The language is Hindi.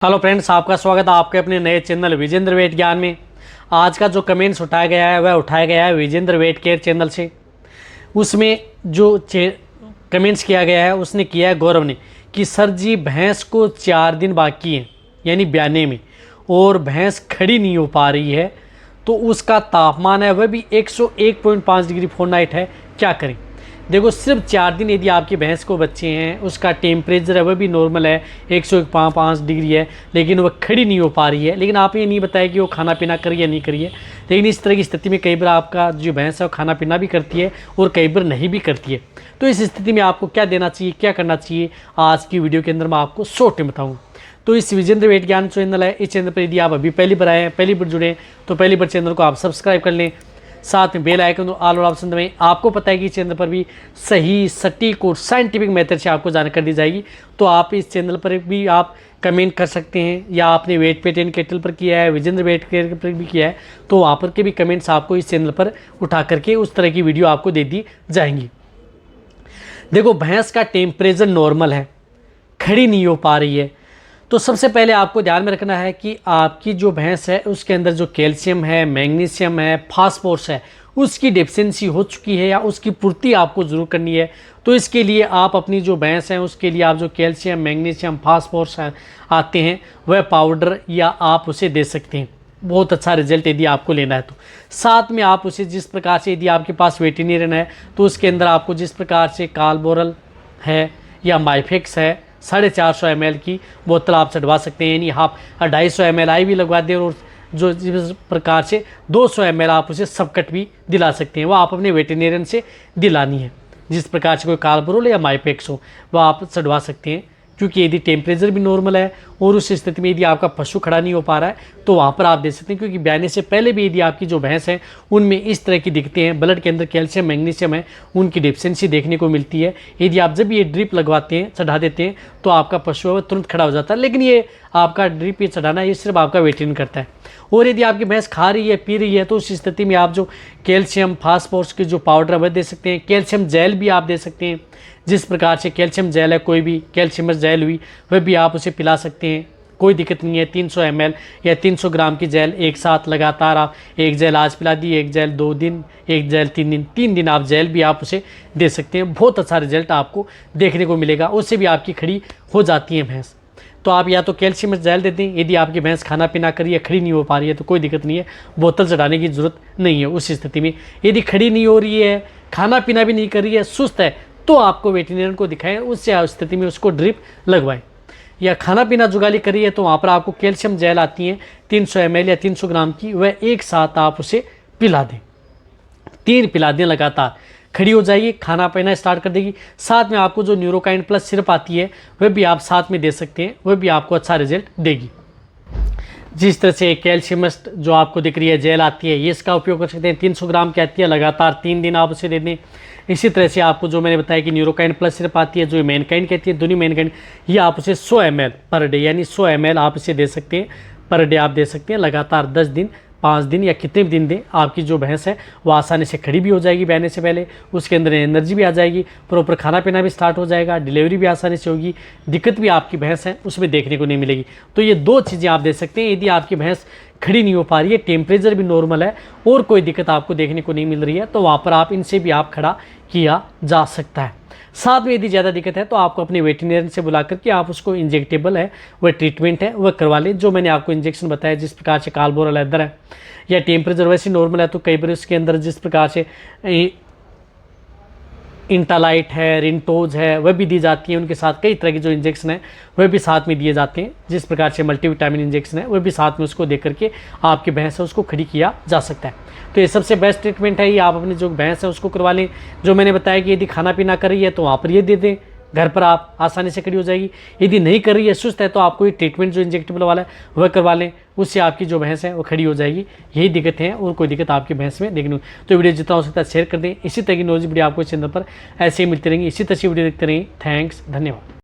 हेलो फ्रेंड्स, आपका स्वागत है आपके अपने नए चैनल विजेंद्र वेट ज्ञान में। आज का जो कमेंट्स उठाया गया है वह उठाया गया है विजेंद्र वेट केयर चैनल से। उसमें जो कमेंट्स किया गया है उसने किया है गौरव ने कि सर जी भैंस को 4 दिन बाकी हैं यानी ब्याने में, और भैंस खड़ी नहीं हो पा रही है, तो उसका तापमान है वह भी 101.5 डिग्री फ़ारेनहाइट है, क्या करें। देखो, सिर्फ 4 दिन यदि आपकी भैंस को बच्चे हैं, उसका टेम्परेचर है वह भी नॉर्मल है 105 डिग्री है, लेकिन वह खड़ी नहीं हो पा रही है। लेकिन आपने ये नहीं बताया कि वो खाना पीना करी या नहीं करी है। लेकिन इस तरह की स्थिति में कई बार आपका जो भैंस है वो खाना पीना भी करती है और कई बार नहीं भी करती है। तो इस स्थिति में आपको क्या देना चाहिए, क्या करना चाहिए, आज की वीडियो के अंदर मैं आपको शॉर्ट में बताऊँगा। तो इस विजेंद्र वेट ज्ञान चैनल है, इस चैनल पर यदि आप अभी पहली बार आए हैं, पहली बार जुड़े हैं, तो पहली बार चैनल को आप सब्सक्राइब कर लें, साथ में बेल आइकन ऑल वाला ऑप्शन दबाएं। आपको पता है कि इस चैनल पर भी सही, सटीक और साइंटिफिक मेथड से आपको जानकारी दी जाएगी। तो आप इस चैनल पर भी आप कमेंट कर सकते हैं, या आपने वेट पेट एंड केटल पर किया है, विजेंद्र वेट केयर पर भी किया है, तो वहाँ पर के भी कमेंट्स आपको इस चैनल पर उठा करके उस तरह की वीडियो आपको दे दी जाएंगी। देखो, भैंस का टेम्परेचर नॉर्मल है, खड़ी नहीं हो पा रही है, तो सबसे पहले आपको ध्यान में रखना है कि आपकी जो भैंस है उसके अंदर जो कैल्शियम है, मैग्नीशियम है, फास्फोरस है, उसकी डेफिशिएंसी हो चुकी है या उसकी पूर्ति आपको ज़रूर करनी है। तो इसके लिए आप अपनी जो भैंस है उसके लिए आप जो कैल्शियम, मैग्नीशियम, फास्फोरस आते हैं वह पाउडर या आप उसे दे सकते हैं। बहुत अच्छा रिजल्ट यदि आपको लेना है तो साथ में आप उसे जिस प्रकार से, यदि आपके पास वेटेरियन है तो उसके अंदर आपको जिस प्रकार से कालबोरल है या माइफेक्स है 450 ml की बोतल आप चढ़वा सकते हैं, यानी आप 250 ml आई भी लगवा दें, और जो जिस प्रकार से 200 ml आप उसे सबकट भी दिला सकते हैं, वो आप अपने वेटेरियन से दिलानी है। जिस प्रकार से कोई कालबोरल या माइपेक्स हो वह आप चढ़वा सकते हैं, क्योंकि यदि टेम्परेचर भी नॉर्मल है और उस स्थिति में यदि आपका पशु खड़ा नहीं हो पा रहा है तो वहाँ पर आप दे सकते हैं। क्योंकि ब्याने से पहले भी यदि आपकी जो भैंस है उनमें इस तरह की दिक्कतें हैं, ब्लड के अंदर कैल्शियम, मैग्नीशियम है, उनकी डेफिशिएंसी देखने को मिलती है। यदि आप जब ये ड्रिप लगवाते हैं, चढ़ा देते हैं, तो आपका पशु है तुरंत खड़ा हो जाता है। लेकिन ये आपका ड्रिप ये चढ़ाना ये सिर्फ आपका वेटेरियन करता है। और यदि आपकी भैंस खा रही है, पी रही है, तो उस स्थिति में आप जो कैल्शियम, फास्फोरस की जो पाउडर है वह दे सकते हैं। कैल्शियम जेल भी आप दे सकते हैं, जिस प्रकार से कैल्शियम जेल है, कोई भी कैल्शियम जेल हुई वह भी आप उसे पिला सकते हैं, कोई दिक्कत नहीं है। 300 ml या 300 ग्राम की जेल एक साथ लगातार आप, एक जेल आज पिला दी, एक जेल 2 दिन, एक जेल 3 दिन आप जेल भी आप उसे दे सकते हैं। बहुत अच्छा रिजल्ट आपको देखने को मिलेगा, उससे भी आपकी खड़ी हो जाती है भैंस। तो आप या तो कैल्शियम जेल देते हैं, यदि आपकी भैंस खाना पीना कर रही है, खड़ी नहीं हो पा रही है, तो कोई दिक्कत नहीं है, बोतल चढ़ाने की ज़रूरत नहीं है। उस स्थिति में यदि खड़ी नहीं हो रही है, खाना पीना भी नहीं कर रही है, सुस्त है, तो आपको वेटेरियन को दिखाएं, उससे स्थिति में उसको ड्रिप लगवाएं। या खाना पीना जुगाली करी है तो वहाँ पर आपको कैल्शियम जेल आती है 300 ml या 300 ग्राम की, वह एक साथ आप उसे पिला दें, 3 पिला दें लगातार, खड़ी हो जाएगी, खाना पीना स्टार्ट कर देगी। साथ में आपको जो न्यूरोकाइन प्लस सिरप आती है वह भी आप साथ में दे सकते हैं, वह भी आपको अच्छा रिजल्ट देगी। जिस तरह से कैल्शियमस्ट जो आपको दिख रही है जेल आती है, ये इसका उपयोग कर सकते हैं। 300 ग्राम की आती है, लगातार 3 दिन आप उसे दे दें। इसी तरह से आपको जो मैंने बताया कि न्यूरोकाइन प्लस सिरप आती है, जो मैनकाइन कहती है, दोनों मैनकाइन, ये आप उसे 100 ml पर डे, यानी 100 ml आप इसे दे सकते हैं, पर डे आप दे सकते हैं। लगातार 10 दिन, 5 दिन या कितने भी दिन दें, आपकी जो भैंस है वो आसानी से खड़ी भी हो जाएगी ब्याने से पहले, उसके अंदर एनर्जी भी आ जाएगी, प्रॉपर खाना पीना भी स्टार्ट हो जाएगा, डिलीवरी भी आसानी से होगी, दिक्कत भी आपकी भैंस है उसमें देखने को नहीं मिलेगी। तो ये 2 चीज़ें आप दे सकते हैं। यदि आपकी भैंस खड़ी नहीं हो पा रही है, टेम्परेचर भी नॉर्मल है और कोई दिक्कत आपको देखने को नहीं मिल रही है, तो वहाँ पर आप इनसे भी आप खड़ा किया जा सकता है। साथ में यदि ज़्यादा दिक्कत है तो आपको अपने वेटेरियन से बुला करके आप उसको इंजेक्टेबल है वह ट्रीटमेंट है वह करवा लें। जो मैंने आपको इंजेक्शन बताया, जिस प्रकार से कालबोरल अदर है या टेम्परेचर वैसे नॉर्मल है, तो कई बार उसके अंदर जिस प्रकार से इंटालाइट है, रिंटोज है, वह भी दी जाती है। उनके साथ कई तरह के जो इंजेक्शन है वह भी साथ में दिए जाते हैं। जिस प्रकार से मल्टीविटामिन इंजेक्शन है वह भी साथ में उसको दे करके आपकी भैंस है उसको खड़ी किया जा सकता है। तो ये सबसे बेस्ट ट्रीटमेंट है, ये आप अपनी जो भैंस है उसको करवा लें। जो मैंने बताया कि यदि खाना पीना कर रही है तो वहाँ पर ये दे दें, घर पर आप आसानी से खड़ी हो जाएगी। यदि नहीं कर रही है, सुस्त है, तो आपको ये ट्रीटमेंट जो इंजेक्टेबल वाला है वह करवा लें, उससे आपकी जो भैंस है वो खड़ी हो जाएगी। यही दिक्कत है और कोई दिक्कत आपकी भैंस में देखने को। तो वीडियो जितना हो सकता है शेयर कर दें। इसी तरह की नॉलेज वीडियो आपको इस चैनल पर ऐसे ही मिलती रहेंगी। इसी तरह से वीडियो देखते रहें। थैंक्स, धन्यवाद।